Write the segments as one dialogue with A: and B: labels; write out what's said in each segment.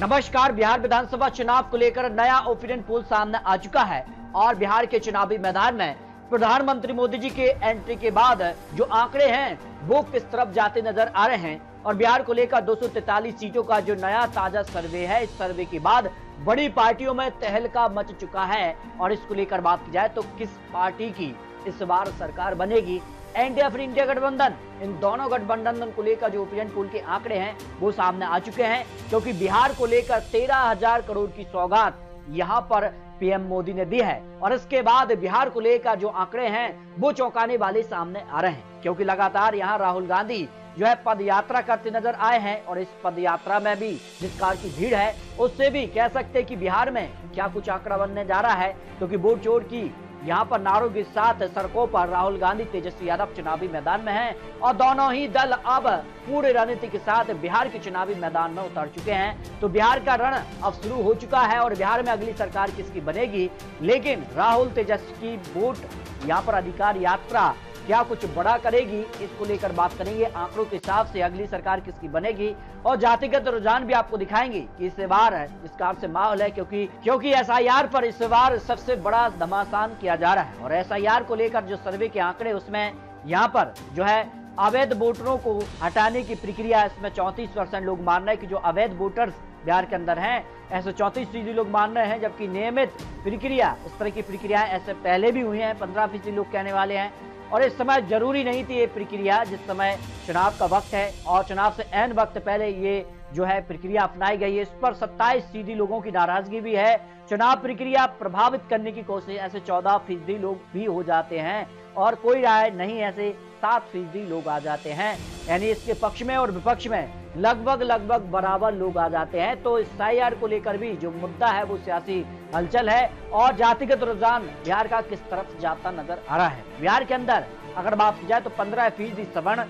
A: नमस्कार। बिहार विधानसभा चुनाव को लेकर नया ओपिनियन पोल सामने आ चुका है और बिहार के चुनावी मैदान में प्रधानमंत्री मोदी जी के एंट्री के बाद जो आंकड़े हैं वो किस तरफ जाते नजर आ रहे हैं और बिहार को लेकर 243 सीटों का जो नया ताजा सर्वे है, इस सर्वे के बाद बड़ी पार्टियों में तहलका मच चुका है। और इसको लेकर बात की जाए तो किस पार्टी की इस बार सरकार बनेगी, एनडीए फिर इंडिया गठबंधन, इन दोनों गठबंधन को लेकर जो ओपिनियन पोल के आंकड़े हैं वो सामने आ चुके हैं, क्योंकि बिहार को लेकर 13,000 करोड़ की सौगात यहां पर पीएम मोदी ने दी है। और इसके बाद बिहार को लेकर जो आंकड़े हैं वो चौंकाने वाले सामने आ रहे हैं, क्योंकि लगातार यहां राहुल गांधी जो है पद यात्रा करते नजर आए हैं और इस पद यात्रा में भी जिस कार की भीड़ है उससे भी कह सकते हैं कि बिहार में क्या कुछ आंकड़ा बनने जा रहा है, क्योंकि वोट चोर की यहाँ पर नारों के साथ सड़कों पर राहुल गांधी, तेजस्वी यादव चुनावी मैदान में हैं और दोनों ही दल अब पूरे रणनीति के साथ बिहार के चुनावी मैदान में उतर चुके हैं। तो बिहार का रण अब शुरू हो चुका है और बिहार में अगली सरकार किसकी बनेगी, लेकिन राहुल तेजस्वी की वोट यहाँ पर अधिकार यात्रा क्या कुछ बड़ा करेगी, इसको लेकर बात करेंगे। आंकड़ों के हिसाब से अगली सरकार किसकी बनेगी और जातिगत रुझान भी आपको दिखाएंगे कि इस बार इस कार से माहौल है, क्योंकि एसआईआर पर इस बार सबसे बड़ा घमासान किया जा रहा है। और एसआईआर को लेकर जो सर्वे के आंकड़े उसमें यहाँ पर जो है अवैध वोटरों को हटाने की प्रक्रिया, इसमें 34% लोग मान रहे हैं कि जो अवैध वोटर्स बिहार के अंदर हैं ऐसे 34% लोग मान रहे हैं, जबकि नियमित प्रक्रिया, इस तरह की प्रक्रिया ऐसे पहले भी हुई है, 15% लोग कहने वाले हैं। और इस समय जरूरी नहीं थी ये प्रक्रिया, जिस समय चुनाव का वक्त है और चुनाव से एन वक्त पहले ये जो है प्रक्रिया अपनाई गई है, इस पर 27% लोगों की नाराजगी भी है। चुनाव प्रक्रिया प्रभावित करने की कोशिश ऐसे 14% लोग भी हो जाते हैं और कोई राय नहीं ऐसे 7% लोग आ जाते हैं, यानी इसके पक्ष में और विपक्ष में लगभग बराबर लोग आ जाते हैं। तो एसआईआर को लेकर भी जो मुद्दा है वो सियासी हलचल है और जातिगत रुझान बिहार का किस तरफ जाता नजर आ रहा है। बिहार के अंदर अगर बात की जाए तो 15% सवर्ण,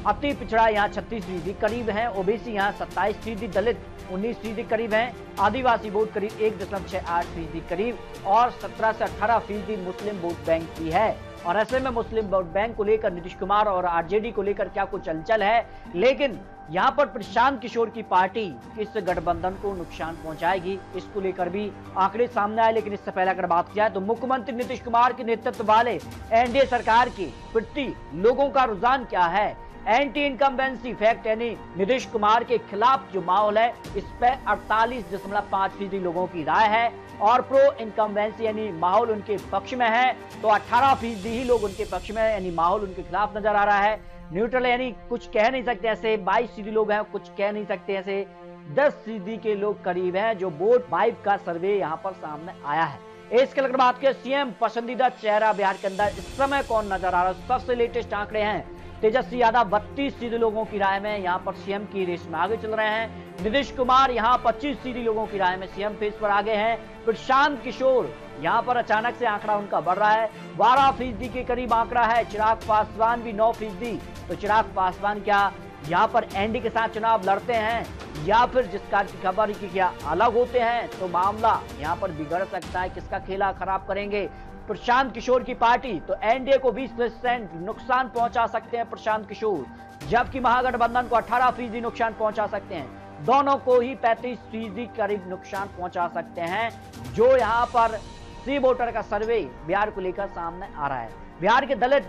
A: अति पिछड़ा यहाँ 36% करीब है, ओबीसी यहाँ 27%, दलित 19% करीब है, आदिवासी वोट करीब 1.68% करीब और 17 से 18% मुस्लिम वोट बैंक की है। और ऐसे में मुस्लिम वोट बैंक को लेकर नीतीश कुमार और आरजेडी को लेकर क्या कुछ हलचल है, लेकिन यहाँ पर प्रशांत किशोर की पार्टी किस गठबंधन को नुकसान पहुंचाएगी, इसको लेकर भी आंकड़े सामने आए। लेकिन इससे पहले अगर बात की जाए तो मुख्यमंत्री नीतीश कुमार के नेतृत्व वाले एनडीए सरकार के प्रति लोगों का रुझान क्या है, एंटी इनकम्बेंसी फैक्ट यानी नीतीश कुमार के खिलाफ जो माहौल है इस पे 48.5% लोगों की राय है और प्रो इनकम्बेंसी यानी माहौल उनके पक्ष में है तो 18% ही लोग उनके पक्ष में है, यानी माहौल उनके खिलाफ नजर आ रहा है। न्यूट्रल यानी कुछ कह नहीं सकते ऐसे 22% लोग हैं, कुछ कह नहीं सकते ऐसे 10% के लोग करीब हैं, जो वोट वाइब का सर्वे यहाँ पर सामने आया है। इसके अगर बात करें सीएम पसंदीदा चेहरा बिहार के अंदर इस समय कौन नजर आ रहा है, सबसे लेटेस्ट आंकड़े हैं तेजस्वी यादव 32% लोगों की राय में यहाँ पर सीएम की रेस में आगे चल रहे हैं। नीतीश कुमार यहाँ 25% लोगों की राय में सीएम फेस पर आगे हैं। प्रशांत किशोर यहाँ पर अचानक से आंकड़ा उनका बढ़ रहा है, 12% के करीब आंकड़ा है। चिराग पासवान भी 9%। तो चिराग पासवान क्या यहाँ पर एनडीए के साथ चुनाव लड़ते हैं या फिर जिस कार की खबर की क्या अलग होते हैं, तो मामला यहाँ पर बिगड़ सकता है। किसका खेला खराब करेंगे प्रशांत किशोर की पार्टी, तो एनडीए को 20% नुकसान पहुंचा सकते हैं प्रशांत किशोर, जबकि महागठबंधन को 18% नुकसान पहुंचा सकते हैं। दोनों को ही 35% करीब नुकसान पहुंचा सकते हैं, जो यहाँ पर सी वोटर का सर्वे बिहार को लेकर सामने आ रहा है। बिहार के दलित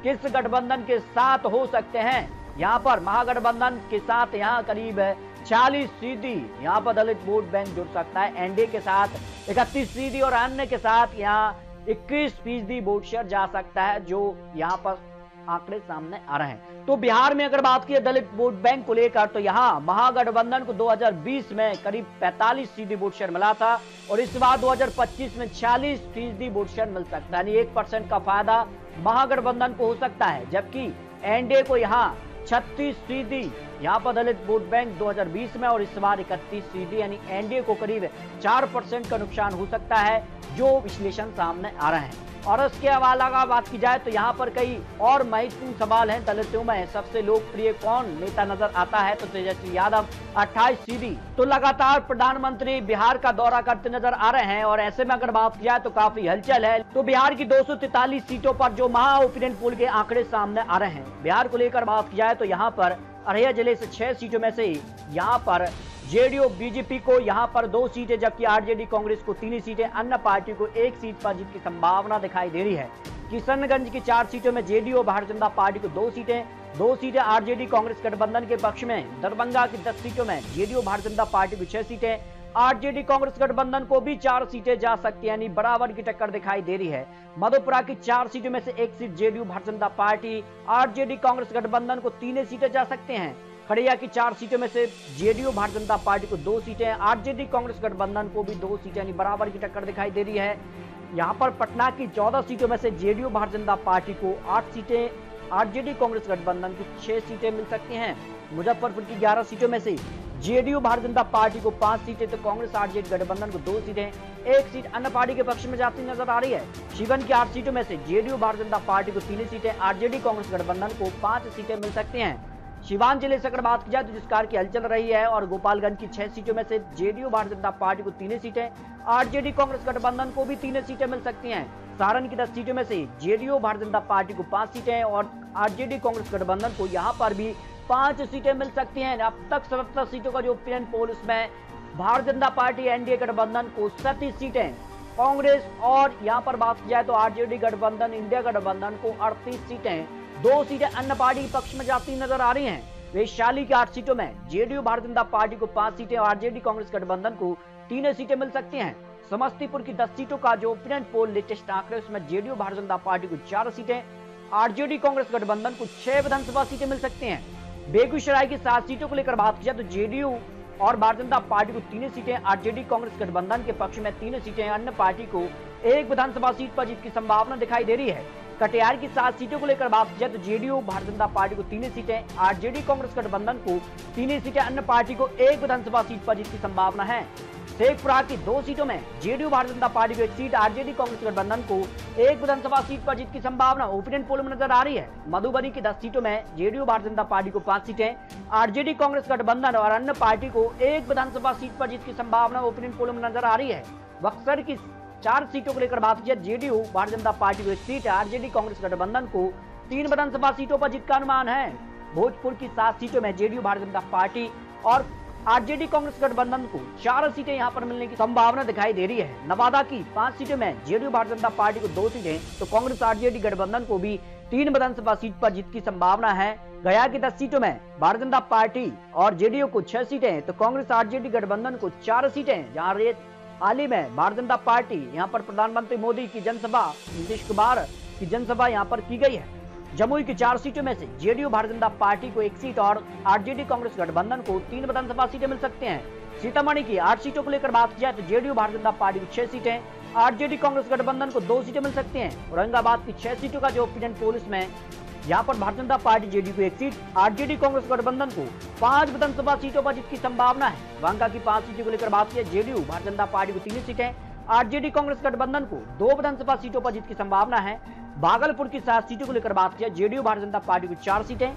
A: किस गठबंधन के साथ हो सकते हैं, यहाँ पर महागठबंधन के साथ यहाँ करीब 40% यहाँ पर दलित वोट बैंक जुड़ सकता है, एनडीए के साथ 31% और अन्य के साथ यहाँ 21% वोट शेयर जा सकता है, जो यहाँ पर आंकड़े सामने आ रहे हैं। तो बिहार में अगर बात की दलित वोट बैंक को लेकर तो यहाँ महागठबंधन को 2020 में करीब 45% वोट शेयर मिला था और इस बार 2025 में 46% वोट शेयर मिल सकता है, यानी 1% का फायदा महागठबंधन को हो सकता है, जबकि एनडीए को यहाँ 36% यहाँ पर दलित वोट बैंक 2020 में और इस बार 31%, यानी एनडीए को करीब 4% का नुकसान हो सकता है, जो विश्लेषण सामने आ रहे हैं। और इसके अलावा बात की जाए तो यहाँ पर कई और महत्वपूर्ण सवाल हैं। दलितों में सबसे लोकप्रिय कौन नेता नजर आता है, तो तेजस्वी यादव 28%। तो लगातार प्रधानमंत्री बिहार का दौरा करते नजर आ रहे हैं और ऐसे में अगर बात की जाए तो काफी हलचल है। तो बिहार की 243 सीटों पर जो महा ओपिनियन पोल के आंकड़े सामने आ रहे हैं, बिहार को लेकर बात की जाए तो यहाँ पर अररिया जिले से 6 सीटों में से यहाँ पर जेडीयू बीजेपी को यहां पर 2 सीटें, जबकि आरजेडी कांग्रेस को 3 सीटें, अन्य पार्टी को 1 सीट पर जीत की संभावना दिखाई दे रही है। किशनगंज की 4 सीटों में जेडीयू भारतीय जनता पार्टी को 2 सीटें आरजेडी कांग्रेस गठबंधन के पक्ष में। दरभंगा की 10 सीटों में जेडीयू भारतीय जनता पार्टी को 6 सीटें, आरजेडी कांग्रेस गठबंधन को भी 4 सीटें जा सकती है, यानी बराबर की टक्कर दिखाई दे रही है। मधुपुरा की 4 सीटों में से 1 seat JDU Bharatiya Janata party, RJD Congress गठबंधन को 3 सीटें जा सकते हैं। खड़िया की 4 सीटों में से जेडीयू भारतीय जनता पार्टी को 2 सीटें, आरजेडी कांग्रेस गठबंधन को भी 2 सीटें, यानी बराबर की टक्कर दिखाई दे रही है। यहाँ पर पटना की 14 सीटों में से जेडीयू भारतीय जनता पार्टी को 8 सीटें, आरजेडी कांग्रेस गठबंधन की 6 सीटें मिल सकती हैं। मुजफ्फरपुर की 11 सीटों में से जेडीयू भारतीय जनता पार्टी को 5 सीटें, तो कांग्रेस आरजेडी गठबंधन को 2 सीटें, 1 सीट अन्य पार्टी के पक्ष में जाती नजर आ रही है। शिवन की 8 सीटों में से जेडीयू भारतीय जनता पार्टी को 3 सीटें, आरजेडी कांग्रेस गठबंधन को 5 सीटें मिल सकती हैं। सिवान जिले से अगर बात की जाए तो जिस कार की हलचल रही है, और गोपालगंज की 6 सीटों में से जेडीयू भारतीय जनता पार्टी को 3 सीटें, आरजेडी कांग्रेस गठबंधन को भी 3 सीटें मिल सकती हैं। सारण की 10 सीटों में से जेडीयू भारतीय जनता पार्टी को 5 सीटें और आरजेडी कांग्रेस गठबंधन को यहां पर भी 5 सीटें मिल सकती हैं। अब तक 77 सीटों का जो ओपिनियन पोल, उसमें भारतीय जनता पार्टी एनडीए गठबंधन को 37 सीटें, कांग्रेस और यहां पर बात की जाए तो आरजेडी गठबंधन, इंडिया गठबंधन को 38 सीटें, 2 सीटें अन्य पार्टी के पक्ष में जाती नजर आ रही हैं। वैशाली की 8 सीटों में जेडीयू भारतीय जनता पार्टी को 5 सीटें और आरजेडी कांग्रेस गठबंधन को 3 सीटें मिल सकती हैं। समस्तीपुर की 10 सीटों का जो ओपिनियन पोल लेटेस्ट आंकड़े, उसमें जेडीयू भारतीय जनता पार्टी को 4 सीटें, आरजेडी कांग्रेस गठबंधन को 6 विधानसभा सीटें मिल सकती हैं। बेगूसराय की 7 सीटों को लेकर बात की जाए तो जेडीयू और भारतीय जनता पार्टी को 3 सीटें, आरजेडी कांग्रेस गठबंधन के पक्ष में 3 सीटें, अन्य पार्टी को 1 विधानसभा सीट पर जीत की संभावना दिखाई दे रही है। कटिहार की 7 सीटों को लेकर बात की जाए तो जेडीयू भारतीय जनता पार्टी को 3 सीटें, आरजेडी कांग्रेस गठबंधन को 3 सीटें, अन्य पार्टी को 1 विधानसभा सीट पर जीत की संभावना है। शेखपुरा की 2 सीटों में जेडीयू भारतीय जनता पार्टी को 1 सीट, आरजेडी कांग्रेस गठबंधन को 1 विधानसभा सीट पर जीत की संभावना ओपिनियन पोल में नजर आ रही है। मधुबनी की 10 सीटों में जेडीयू भारतीय जनता पार्टी को 5 सीटें, आरजेडी कांग्रेस गठबंधन और अन्य पार्टी को 1 विधानसभा सीट पर जीत की संभावना ओपिनियन पोल में नजर आ रही है। बक्सर की 4 सीटों को लेकर बात की जाए, जेडीयू भारतीय जनता पार्टी को 1 सीट, आरजेडी कांग्रेस गठबंधन को 3 विधानसभा सीटों पर जीत का अनुमान है। भोजपुर की 7 सीटों में जेडीयू भारतीय जनता पार्टी और आरजेडी कांग्रेस गठबंधन को 4 सीटें यहां पर मिलने की संभावना दिखाई दे रही है। नवादा की 5 सीटों में जेडीयू भारतीय जनता पार्टी को 2 सीटें, तो कांग्रेस आरजेडी गठबंधन को भी 3 विधानसभा सीट पर जीत की संभावना है। गया की 10 सीटों में भारतीय जनता पार्टी और जेडीयू को 6 सीटें, तो कांग्रेस आरजेडी गठबंधन को 4 सीटें, जहां हाल ही में भारतीय जनता पार्टी यहां पर प्रधानमंत्री मोदी की जनसभा, नीतीश कुमार की जनसभा यहां पर की गई है। जमुई की 4 सीटों में से जेडीयू भारतीय जनता पार्टी को 1 सीट और आरजेडी कांग्रेस गठबंधन को 3 विधानसभा सीटें मिल सकते हैं। सीतामढ़ी की 8 सीटों को लेकर बात की जाए तो जेडीयू भारतीय जनता पार्टी को 6 सीटें, आरजेडी कांग्रेस गठबंधन को 2 सीटें मिल सकती हैं। औरंगाबाद की 6 सीटों का जो ओपिनियन पोल में यहाँ पर भारतीय जनता पार्टी जेडीयू को 1 सीट, आरजेडी कांग्रेस गठबंधन को 5 विधानसभा सीटों पर जीत की संभावना है। बांका की 5 सीटों को लेकर बात की, जेडीयू भारतीय जनता पार्टी को 3 सीटें, आरजेडी कांग्रेस गठबंधन को 2 विधानसभा सीटों पर जीत की संभावना है। भागलपुर की 7 सीटों को लेकर बात की, जेडीयू भारतीय जनता पार्टी को 4 सीटें,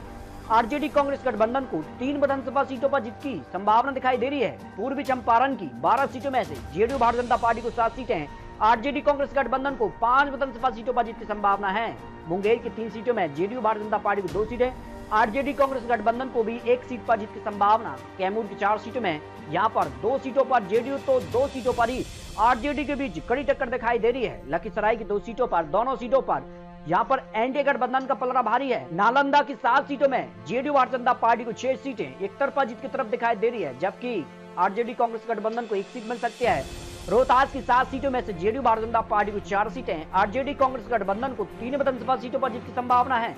A: आरजेडी कांग्रेस गठबंधन को 3 विधानसभा सीटों पर जीत की संभावना दिखाई दे रही है। पूर्वी चंपारण की 12 सीटों में से जेडीयू भारतीय जनता पार्टी को 7 सीटें, आरजेडी कांग्रेस गठबंधन को 5 विधानसभा सीटों पर जीत की संभावना है। मुंगेर की 3 सीटों में जेडीयू भारतीय जनता पार्टी को 2 सीटें, आरजेडी कांग्रेस गठबंधन को भी 1 सीट पर जीत की संभावना। कैमूर की 4 सीटों में यहाँ पर 2 सीटों पर जेडीयू तो 2 सीटों पर ही आरजेडी के बीच कड़ी टक्कर दिखाई दे रही है। लखीसराय की 2 सीटों पर, दोनों सीटों पर यहाँ पर एनडीए गठबंधन का पलड़ा भारी है। नालंदा की 7 सीटों में जेडीयू भारतीय जनता पार्टी को 6 सीटें एक तरफा जीत की तरफ दिखाई दे रही है, जबकि आरजेडी कांग्रेस गठबंधन को 1 सीट मिल सकती है। रोहतास की 7 सीटों में से जेडीयू भारतीय जनता पार्टी को 4 सीटें, आरजेडी कांग्रेस गठबंधन को 3 विधानसभा सीटों पर जीत की संभावना है।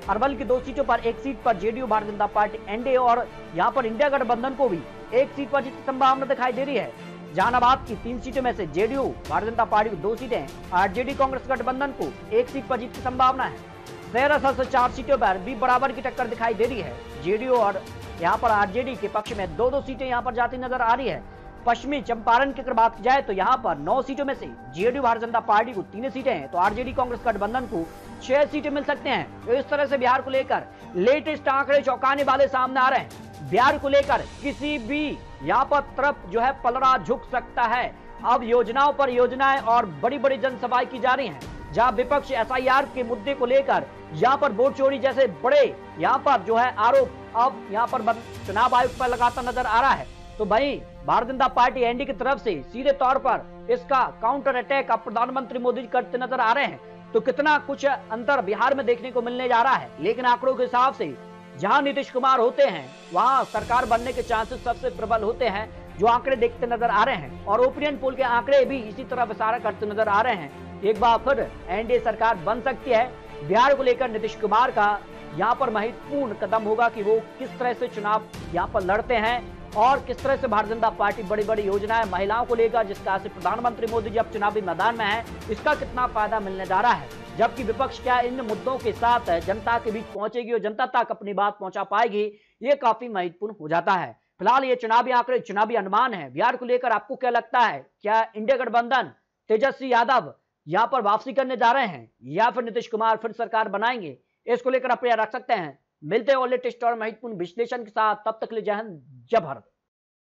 A: अरवल की 2 सीटों पर 1 सीट पर JDU Bharatiya Janata party NDA और यहाँ पर इंडिया गठबंधन को भी 1 सीट पर जीत की संभावना दिखाई दे रही है। जहानाबाद की 3 सीटों में से जेडीयू भारतीय जनता पार्टी को 2 सीटें, आरजेडी कांग्रेस गठबंधन को 1 सीट पर जीत की संभावना है। 13 से 4 सीटों पर भी बराबर की टक्कर दिखाई दे रही है। जेडीयू और यहाँ पर आरजेडी के पक्ष में 2-2 सीटें यहाँ पर जाती नजर आ रही है। पश्चिमी चंपारण की अगर बात की जाए तो यहाँ पर 9 सीटों में से जेडीयू भारतीय जनता पार्टी को 3 सीटें हैं, तो आरजेडी कांग्रेस गठबंधन को 6 सीटें मिल सकते हैं। तो इस तरह से बिहार को लेकर लेटेस्ट आंकड़े चौंकाने वाले सामने आ रहे हैं। बिहार को लेकर किसी भी यहाँ पर तरफ जो है पलड़ा झुक सकता है। अब योजनाओं पर योजनाएं और बड़ी बड़ी जनसभाएं की जा रही हैं, जहां विपक्ष एसआईआर के मुद्दे को लेकर यहाँ पर वोट चोरी जैसे बड़े यहाँ पर जो है आरोप अब यहाँ पर चुनाव आयोग पर लगाता नजर आ रहा है। तो भाई भारतीय जनता पार्टी एनडीए की तरफ से सीधे तौर पर इसका काउंटर अटैक अब प्रधानमंत्री मोदी जी करते नजर आ रहे हैं। तो कितना कुछ अंतर बिहार में देखने को मिलने जा रहा है। लेकिन आंकड़ों के हिसाब से जहां नीतीश कुमार होते हैं वहां सरकार बनने के चांसेस सबसे प्रबल होते हैं, जो आंकड़े देखते नजर आ रहे हैं। और ओपिनियन पोल के आंकड़े भी इसी तरफ इशारा करते नजर आ रहे हैं। एक बार फिर एनडीए सरकार बन सकती है। बिहार को लेकर नीतीश कुमार का यहाँ पर महत्वपूर्ण कदम होगा कि वो किस तरह से चुनाव यहाँ पर लड़ते हैं और किस तरह से भारतीय जनता पार्टी बड़ी बड़ी योजनाएं महिलाओं को लेकर, जिसका से प्रधानमंत्री मोदी जी अब चुनावी मैदान में है, इसका कितना फायदा मिलने जा रहा है। जबकि विपक्ष क्या इन मुद्दों के साथ जनता के बीच पहुंचेगी और जनता तक अपनी बात पहुंचा पाएगी, ये काफी महत्वपूर्ण हो जाता है। फिलहाल ये चुनावी आंकड़े, चुनावी अनुमान है। बिहार को लेकर आपको क्या लगता है? क्या इंडिया गठबंधन तेजस्वी यादव यहाँ पर वापसी करने जा रहे हैं या फिर नीतीश कुमार फिर सरकार बनाएंगे? इसको लेकर आप रख सकते हैं। मिलते हैं और लेटेस्ट और महत्वपूर्ण विश्लेषण के साथ। तब तक ले जय हिंद, जय भारत।